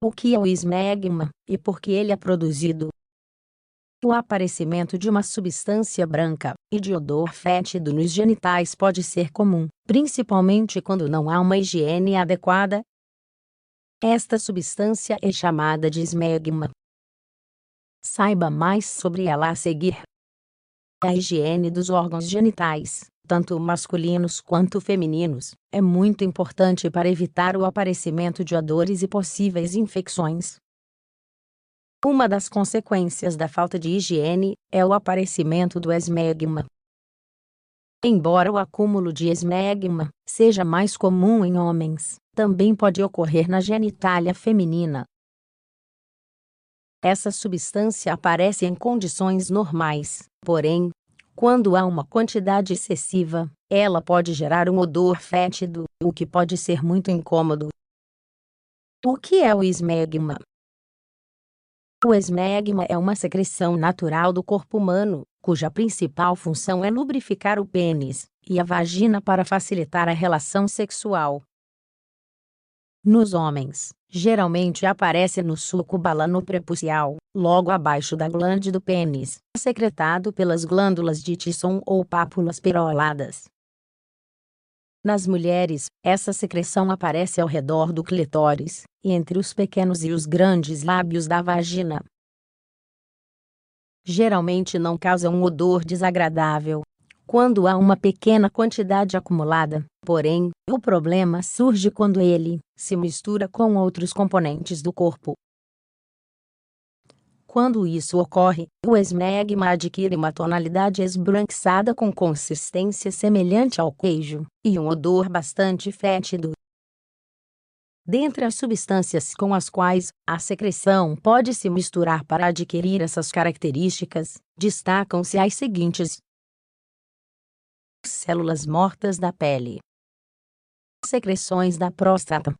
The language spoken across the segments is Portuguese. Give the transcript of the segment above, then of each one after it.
O que é o esmegma e por que ele é produzido? O aparecimento de uma substância branca e de odor fétido nos genitais pode ser comum, principalmente quando não há uma higiene adequada. Esta substância é chamada de esmegma. Saiba mais sobre ela a seguir. A higiene dos órgãos genitais, tanto masculinos quanto femininos, é muito importante para evitar o aparecimento de odores e possíveis infecções. Uma das consequências da falta de higiene é o aparecimento do esmegma. Embora o acúmulo de esmegma seja mais comum em homens, também pode ocorrer na genitália feminina. Essa substância aparece em condições normais, porém, quando há uma quantidade excessiva, ela pode gerar um odor fétido, o que pode ser muito incômodo. O que é o esmegma? O esmegma é uma secreção natural do corpo humano, cuja principal função é lubrificar o pênis e a vagina para facilitar a relação sexual. Nos homens, geralmente aparece no suco balano-prepucial, logo abaixo da glande do pênis, secretado pelas glândulas de Tisson ou pápulas peroladas. Nas mulheres, essa secreção aparece ao redor do clitóris, e entre os pequenos e os grandes lábios da vagina. Geralmente não causa um odor desagradável quando há uma pequena quantidade acumulada, porém, o problema surge quando ele se mistura com outros componentes do corpo. Quando isso ocorre, o esmegma adquire uma tonalidade esbranquiçada com consistência semelhante ao queijo, e um odor bastante fétido. Dentre as substâncias com as quais a secreção pode se misturar para adquirir essas características, destacam-se as seguintes: células mortas da pele, secreções da próstata,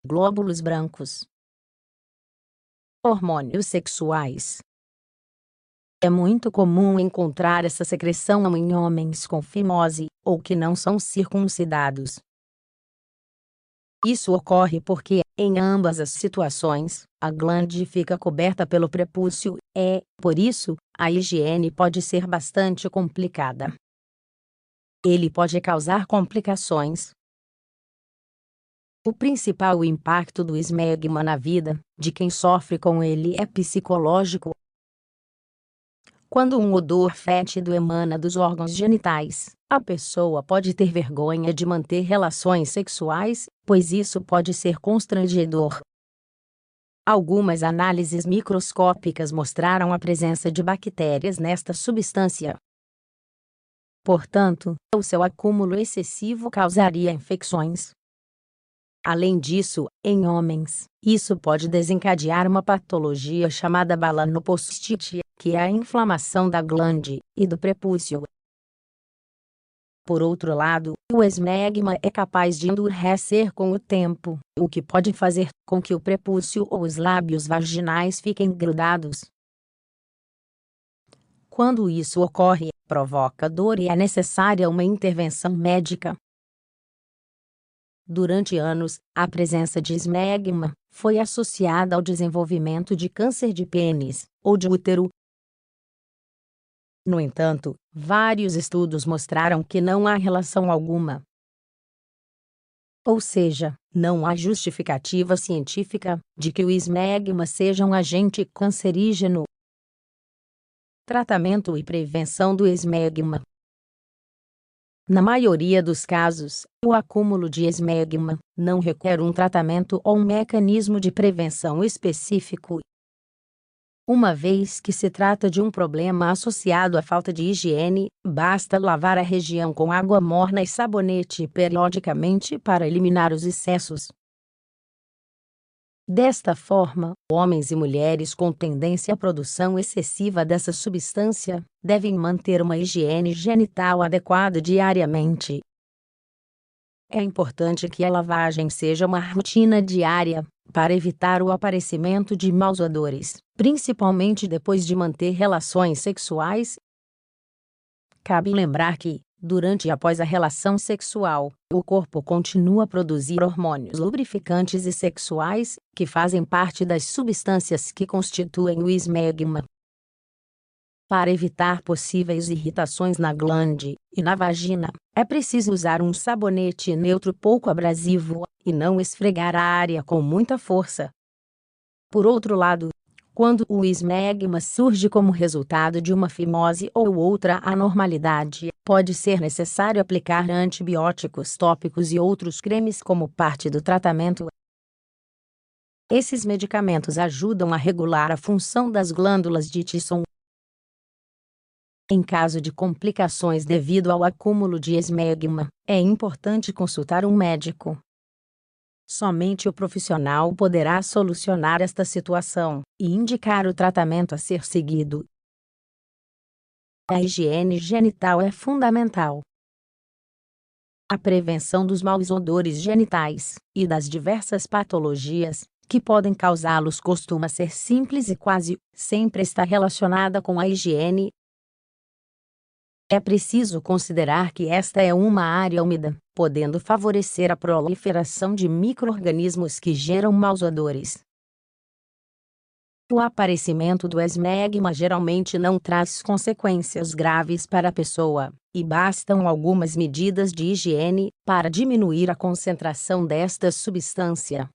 glóbulos brancos, hormônios sexuais. É muito comum encontrar essa secreção em homens com fimose, ou que não são circuncidados. Isso ocorre porque, em ambas as situações, a glande fica coberta pelo prepúcio, por isso, a higiene pode ser bastante complicada. Ele pode causar complicações. O principal impacto do esmegma na vida de quem sofre com ele é psicológico. Quando um odor fétido emana dos órgãos genitais, a pessoa pode ter vergonha de manter relações sexuais, pois isso pode ser constrangedor. Algumas análises microscópicas mostraram a presença de bactérias nesta substância. Portanto, o seu acúmulo excessivo causaria infecções. Além disso, em homens, isso pode desencadear uma patologia chamada balanopostite, que é a inflamação da glande e do prepúcio. Por outro lado, o esmegma é capaz de endurecer com o tempo, o que pode fazer com que o prepúcio ou os lábios vaginais fiquem grudados. Quando isso ocorre, provoca dor e é necessária uma intervenção médica. Durante anos, a presença de esmegma foi associada ao desenvolvimento de câncer de pênis ou de útero. No entanto, vários estudos mostraram que não há relação alguma. Ou seja, não há justificativa científica de que o esmegma seja um agente cancerígeno. Tratamento e prevenção do esmegma. Na maioria dos casos, o acúmulo de esmegma não requer um tratamento ou um mecanismo de prevenção específico. Uma vez que se trata de um problema associado à falta de higiene, basta lavar a região com água morna e sabonete periodicamente para eliminar os excessos. Desta forma, homens e mulheres com tendência à produção excessiva dessa substância devem manter uma higiene genital adequada diariamente. É importante que a lavagem seja uma rotina diária, para evitar o aparecimento de maus odores, principalmente depois de manter relações sexuais. Cabe lembrar que, Durante e após a relação sexual, o corpo continua a produzir hormônios lubrificantes e sexuais, que fazem parte das substâncias que constituem o esmegma. Para evitar possíveis irritações na glande e na vagina, é preciso usar um sabonete neutro pouco abrasivo e não esfregar a área com muita força. Por outro lado, quando o esmegma surge como resultado de uma fimose ou outra anormalidade, pode ser necessário aplicar antibióticos tópicos e outros cremes como parte do tratamento. Esses medicamentos ajudam a regular a função das glândulas de Tisson. Em caso de complicações devido ao acúmulo de esmegma, é importante consultar um médico. Somente o profissional poderá solucionar esta situação e indicar o tratamento a ser seguido. A higiene genital é fundamental. A prevenção dos maus odores genitais e das diversas patologias que podem causá-los costuma ser simples e quase sempre está relacionada com a higiene. É preciso considerar que esta é uma área úmida, podendo favorecer a proliferação de micro-organismos que geram maus odores. O aparecimento do esmegma geralmente não traz consequências graves para a pessoa, e bastam algumas medidas de higiene para diminuir a concentração desta substância.